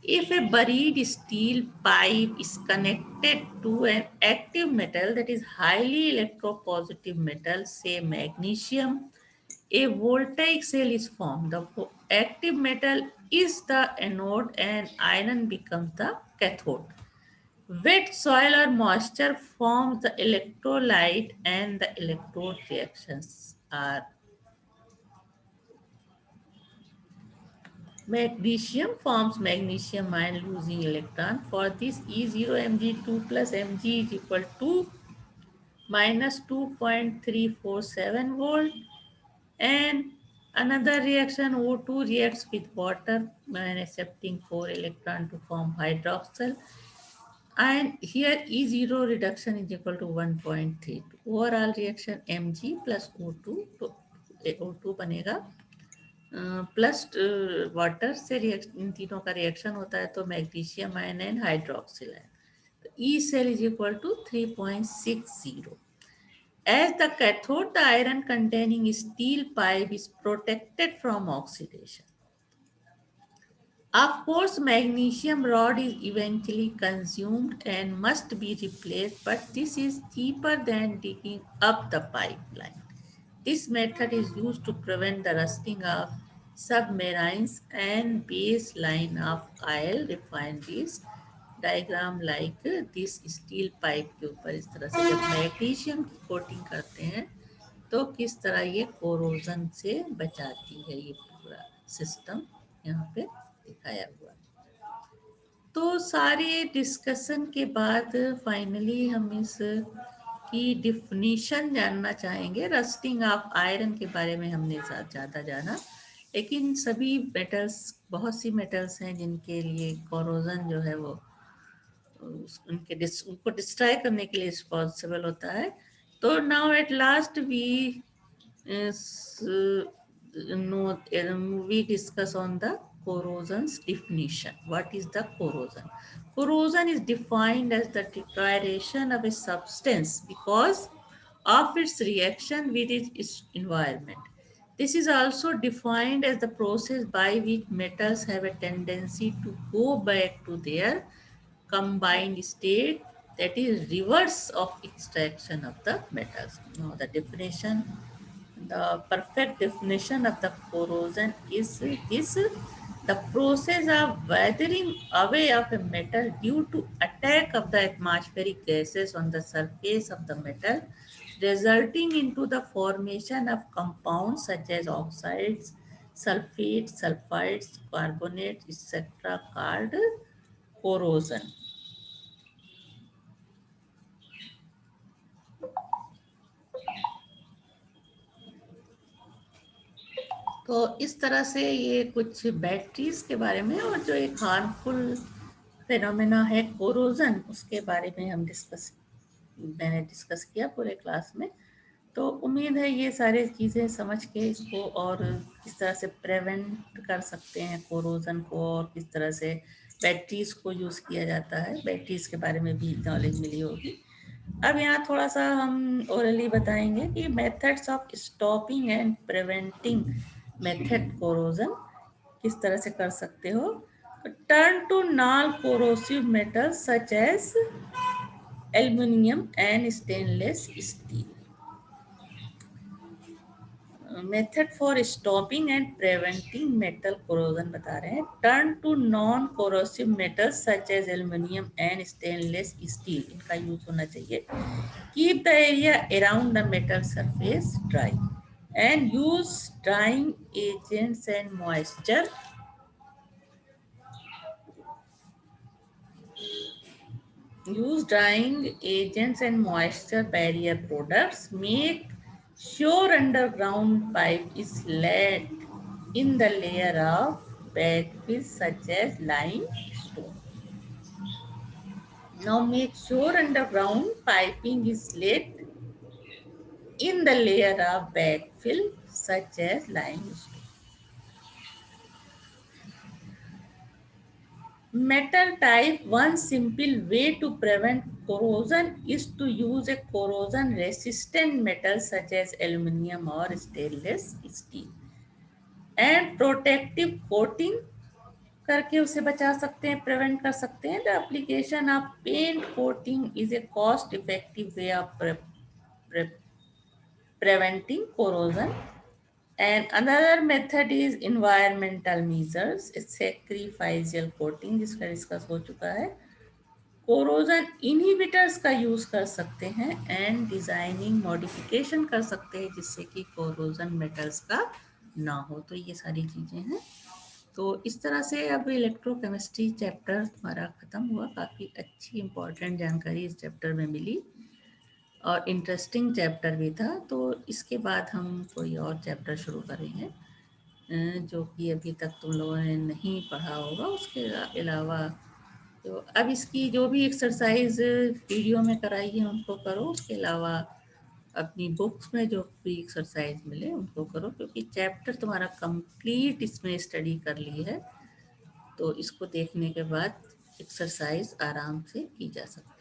If a buried steel pipe is connected to an active metal that is highly electropositive metal, say magnesium, a voltaic cell is formed. The active metal is the anode and iron becomes the cathode. Wet soil or moisture forms the electrolyte and the electrode reactions are. Magnesium forms magnesium ion losing electron. For this E0 Mg2 plus Mg is equal to minus 2.347 volt. And another reaction O2 reacts with water and accepting 4 electron to form hydroxyl. And here E0 reduction is equal to 1.32. Overall reaction Mg plus O2 तो O2 बनेगा plus water से इन तीनों का reaction होता है तो magnesium ion and hydroxyl ion. E cell is equal to 3.60. As the cathode, the iron containing steel pipe is protected from oxidation. Of course, magnesium rod is eventually consumed and must be replaced, but this is cheaper than digging up the pipeline. This method is used to prevent the rusting of submarines and baseline of oil refineries. Diagram like this steel pipe के ऊपर इस तरह से जब magnesium की coating करते हैं तो किस तरह ये कोरोजन से बचाती है. ये पूरा सिस्टम यहाँ पे दिखाया हुआ. तो सारे डिस्कशन के बाद फाइनली हम इस की डिफिनीशन जानना चाहेंगे. रस्टिंग ऑफ आयरन के बारे में हमने ज़्यादा जाना, लेकिन सभी मेटल्स, बहुत सी मेटल्स हैं जिनके लिए कोरोजन जो है वो उनको डिस्ट्रॉय करने के लिए रिस्पॉन्सिबल होता है. तो now at last we discuss on the corrosion's definition. What is the corrosion? Corrosion is defined as the deterioration of a substance because of its reaction with its environment. This is also defined as the process by which metals have a tendency to go back to their combined state, that is reverse of extraction of the metals. Now the perfect definition of the corrosion is this: the process of weathering away of a metal due to attack of the atmospheric gases on the surface of the metal, resulting into the formation of compounds such as oxides, sulfates, sulfides, carbonates, etc., called corrosion. तो इस तरह से ये कुछ batteries के बारे में और जो एक हार्मफुल फेनोमेना है कोरोजन, उसके बारे में मैंने डिस्कस किया पूरे क्लास में। तो उम्मीद है ये सारी चीज़ें समझ के इसको और किस तरह से प्रिवेंट कर सकते हैं कोरोजन को, और किस तरह से बैटरीज को यूज़ किया जाता है, बैटरीज के बारे में भी नॉलेज मिली होगी। अब यहाँ थोड़ा सा हम ओरली बताएंगे कि methods of stopping and preventing method corrosion किस तरह से कर सकते हो। Turn to non corrosive metals such as aluminium and stainless steel. Method for stopping and preventing metal corrosion बता रहे हैं। Turn to non corrosive metals such as aluminium and stainless steel, इनका यूज होना चाहिए। Keep the area around the metal surface dry and use drying agents and moisture. Use drying agents and moisture barrier products. Make sure underground pipe is laid in the layer of backfill such as limestone. Now make sure underground piping is laid in the layer of backfill such as limestone. Metal type: one simple way to prevent corrosion is to use a corrosion resistant metal such as aluminum or stainless steel, and protective coating करके उसे बचा सकते हैं, prevent कर सकते हैं। The application of paint coating is a cost effective way of preventing corrosion. And another method is environmental measures, sacrificial coating, जिसका discuss हो चुका है। कोरोजन इनहिबिटर्स का यूज कर सकते हैं एंड डिजाइनिंग मॉडिफिकेशन कर सकते हैं जिससे कि कोरोजन मेटल्स का ना हो। तो ये सारी चीजें हैं। तो इस तरह से अब इलेक्ट्रोकेमिस्ट्री चैप्टर हमारा खत्म हुआ। काफ़ी अच्छी इंपॉर्टेंट जानकारी इस चैप्टर में मिली और इंटरेस्टिंग चैप्टर भी था। तो इसके बाद हम कोई और चैप्टर शुरू करेंगे जो कि अभी तक तुम लोगों ने नहीं पढ़ा होगा। उसके अलावा तो अब इसकी जो भी एक्सरसाइज वीडियो में कराई है उनको करो, उसके अलावा अपनी बुक्स में जो भी एक्सरसाइज मिले उनको करो, क्योंकि चैप्टर तुम्हारा कंप्लीट इसमें स्टडी कर ली है। तो इसको देखने के बाद एक्सरसाइज आराम से की जा सकती है।